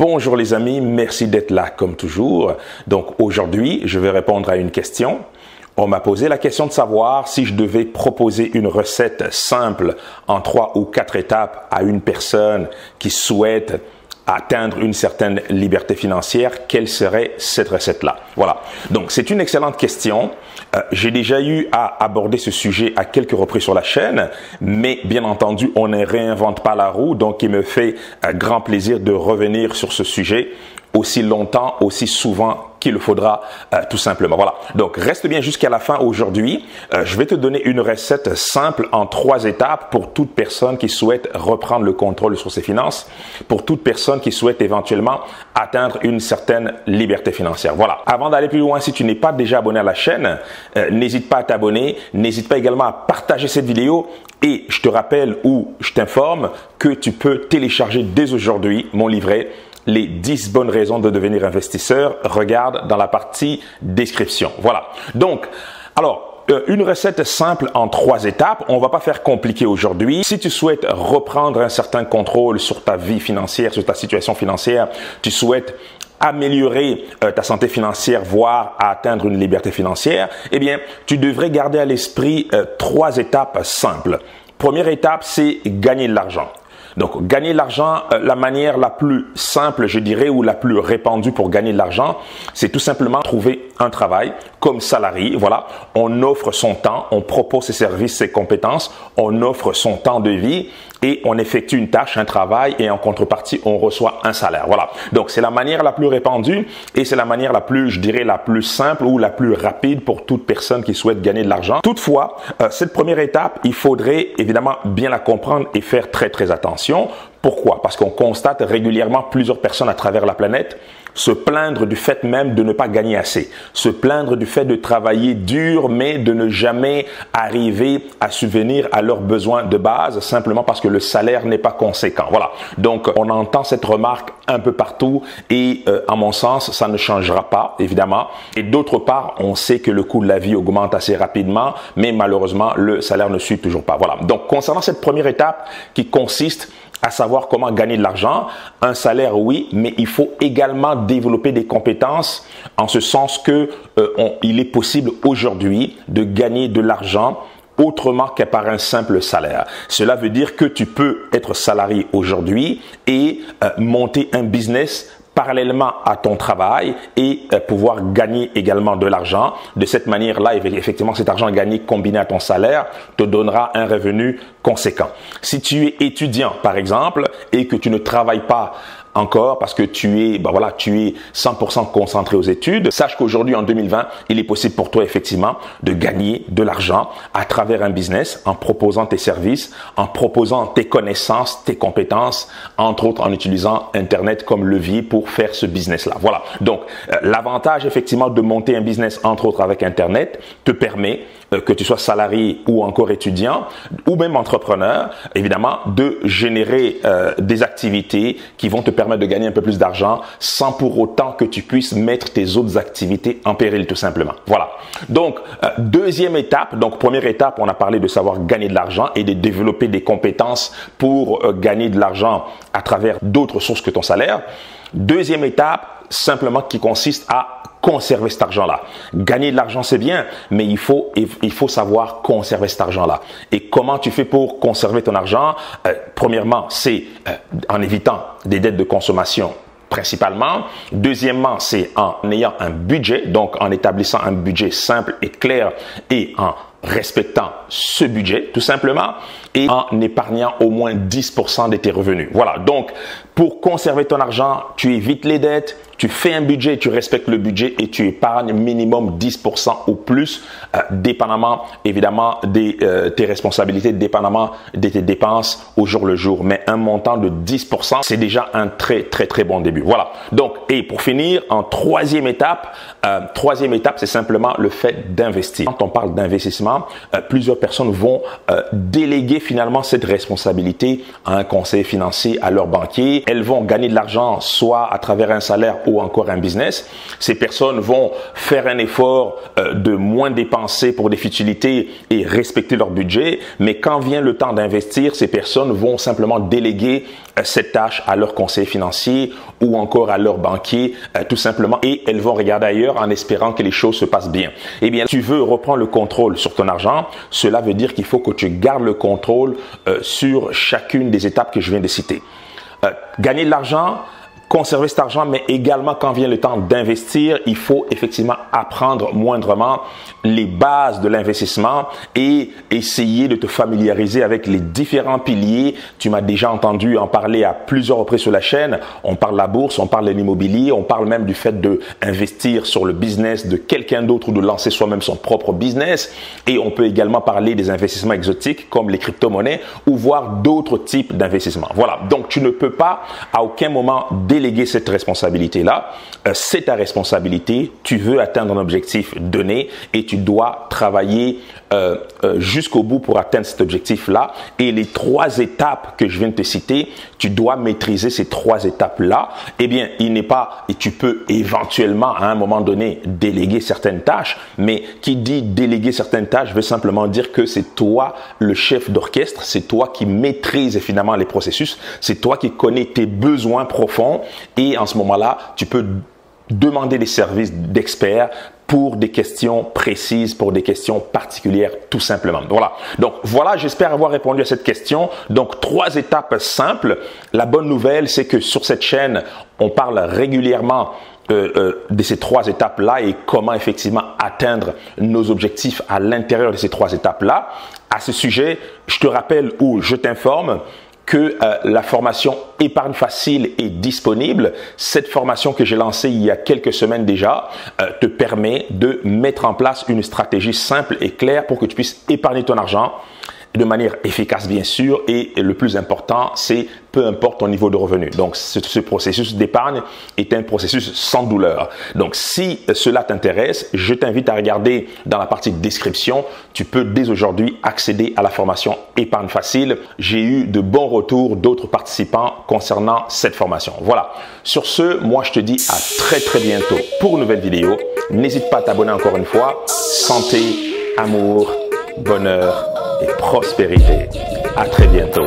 Bonjour les amis, merci d'être là comme toujours. Donc aujourd'hui, je vais répondre à une question. On m'a posé la question de savoir si je devais proposer une recette simple en 3 ou 4 étapes à une personne qui souhaite atteindre une certaine liberté financière, quelle serait cette recette-là? Voilà. Donc, c'est une excellente question. J'ai déjà eu à aborder ce sujet à quelques reprises sur la chaîne, mais bien entendu, on ne réinvente pas la roue, donc il me fait grand plaisir de revenir sur ce sujet aussi longtemps, aussi souvent qu'il le faudra, tout simplement. Voilà. Donc, reste bien jusqu'à la fin aujourd'hui. Je vais te donner une recette simple en 3 étapes pour toute personne qui souhaite reprendre le contrôle sur ses finances, pour toute personne qui souhaite éventuellement atteindre une certaine liberté financière. Voilà. Avant d'aller plus loin, si tu n'es pas déjà abonné à la chaîne, n'hésite pas à t'abonner. N'hésite pas également à partager cette vidéo. Et je te rappelle ou je t'informe que tu peux télécharger dès aujourd'hui mon livret les 10 bonnes raisons de devenir investisseur. Regarde dans la partie description. Voilà. Donc, alors, une recette simple en 3 étapes. On va pas faire compliqué aujourd'hui. Si tu souhaites reprendre un certain contrôle sur ta vie financière, sur ta situation financière, tu souhaites améliorer ta santé financière, voire atteindre une liberté financière, eh bien, tu devrais garder à l'esprit 3 étapes simples. Première étape, c'est gagner de l'argent. Donc, gagner de l'argent, la manière la plus simple, je dirais, ou la plus répandue pour gagner de l'argent, c'est tout simplement trouver un travail comme salarié. Voilà, on offre son temps, on propose ses services, ses compétences, on offre son temps de vie et on effectue une tâche, un travail et en contrepartie, on reçoit un salaire. Voilà, donc c'est la manière la plus répandue et c'est la manière la plus, je dirais, la plus simple ou la plus rapide pour toute personne qui souhaite gagner de l'argent. Toutefois, cette première étape, il faudrait évidemment bien la comprendre et faire très attention. Pourquoi? Parce qu'on constate régulièrement plusieurs personnes à travers la planète se plaindre du fait même de ne pas gagner assez, se plaindre du fait de travailler dur mais de ne jamais arriver à subvenir à leurs besoins de base simplement parce que le salaire n'est pas conséquent. Voilà. Donc, on entend cette remarque un peu partout et à mon sens, ça ne changera pas, évidemment. Et d'autre part, on sait que le coût de la vie augmente assez rapidement, mais malheureusement, le salaire ne suit toujours pas. Voilà. Donc, concernant cette première étape qui consiste à savoir comment gagner de l'argent, un salaire oui, mais il faut également développer des compétences en ce sens que il est possible aujourd'hui de gagner de l'argent autrement que par un simple salaire. Cela veut dire que tu peux être salarié aujourd'hui et monter un business parallèlement à ton travail et pouvoir gagner également de l'argent. De cette manière-là, effectivement, cet argent gagné combiné à ton salaire te donnera un revenu conséquent. Si tu es étudiant, par exemple, et que tu ne travailles pas encore parce que tu es 100% concentré aux études, sache qu'aujourd'hui en 2020, il est possible pour toi effectivement de gagner de l'argent à travers un business en proposant tes services, en proposant tes connaissances, tes compétences, entre autres en utilisant Internet comme levier pour faire ce business-là. Voilà. Donc, l'avantage effectivement de monter un business entre autres avec Internet te permet que tu sois salarié ou encore étudiant ou même entrepreneur, évidemment, de générer des activités qui vont te permettre de gagner un peu plus d'argent sans pour autant que tu puisses mettre tes autres activités en péril tout simplement. Voilà. Donc, deuxième étape, donc première étape, on a parlé de savoir gagner de l'argent et de développer des compétences pour gagner de l'argent à travers d'autres sources que ton salaire. Deuxième étape, simplement qui consiste à conserver cet argent-là. Gagner de l'argent, c'est bien, mais il faut savoir conserver cet argent-là. Et comment tu fais pour conserver ton argent? Premièrement, c'est en évitant des dettes de consommation principalement. Deuxièmement, c'est en ayant un budget, donc en établissant un budget simple et clair et en respectant ce budget, tout simplement, et en épargnant au moins 10% de tes revenus. Voilà. Donc, pour conserver ton argent, tu évites les dettes, tu fais un budget, tu respectes le budget et tu épargnes minimum 10% ou plus, dépendamment évidemment de tes responsabilités, dépendamment de tes dépenses au jour le jour. Mais un montant de 10%, c'est déjà un très bon début. Voilà. Donc, et pour finir, en troisième étape, c'est simplement le fait d'investir. Quand on parle d'investissement, plusieurs personnes vont déléguer finalement cette responsabilité à un conseiller financier, à leur banquier. Elles vont gagner de l'argent soit à travers un salaire ou encore un business. Ces personnes vont faire un effort de moins dépenser pour des futilités et respecter leur budget. Mais quand vient le temps d'investir, ces personnes vont simplement déléguer cette tâche à leur conseiller financier ou encore à leur banquier, tout simplement, et elles vont regarder ailleurs en espérant que les choses se passent bien. Eh bien, tu veux reprendre le contrôle sur ton argent, cela veut dire qu'il faut que tu gardes le contrôle sur chacune des étapes que je viens de citer. Gagner de l'argent, conserver cet argent, mais également quand vient le temps d'investir, il faut effectivement apprendre moindrement les bases de l'investissement et essayer de te familiariser avec les différents piliers. Tu m'as déjà entendu en parler à plusieurs reprises sur la chaîne. On parle de la bourse, on parle de l'immobilier, on parle même du fait d'investir sur le business de quelqu'un d'autre ou de lancer soi-même son propre business. Et on peut également parler des investissements exotiques comme les crypto-monnaies ou voir d'autres types d'investissements. Voilà, donc tu ne peux pas à aucun moment déléguer cette responsabilité-là. C'est ta responsabilité. Tu veux atteindre un objectif donné et tu dois travailler jusqu'au bout pour atteindre cet objectif-là. Et les 3 étapes que je viens de te citer, tu dois maîtriser ces 3 étapes-là. Eh bien, il n'est pas, et tu peux éventuellement à un moment donné déléguer certaines tâches, mais qui dit déléguer certaines tâches veut simplement dire que c'est toi le chef d'orchestre, c'est toi qui maîtrise finalement les processus, c'est toi qui connais tes besoins profonds et en ce moment-là, tu peux demander des services d'experts pour des questions précises, pour des questions particulières, tout simplement. Voilà. Donc, voilà, j'espère avoir répondu à cette question. Donc, 3 étapes simples. La bonne nouvelle, c'est que sur cette chaîne, on parle régulièrement de ces 3 étapes-là et comment effectivement atteindre nos objectifs à l'intérieur de ces 3 étapes-là. À ce sujet, je te rappelle ou je t'informe que la formation Épargne Facile est disponible. Cette formation que j'ai lancée il y a quelques semaines déjà te permet de mettre en place une stratégie simple et claire pour que tu puisses épargner ton argent de manière efficace bien sûr et le plus important c'est peu importe ton niveau de revenu. Donc ce processus d'épargne est un processus sans douleur. Donc si cela t'intéresse, je t'invite à regarder dans la partie description. Tu peux dès aujourd'hui accéder à la formation Épargne Facile. J'ai eu de bons retours d'autres participants concernant cette formation. Voilà. Sur ce, moi je te dis à très bientôt pour une nouvelle vidéo. N'hésite pas à t'abonner encore une fois. Santé, amour, bonheur et prospérité. À très bientôt.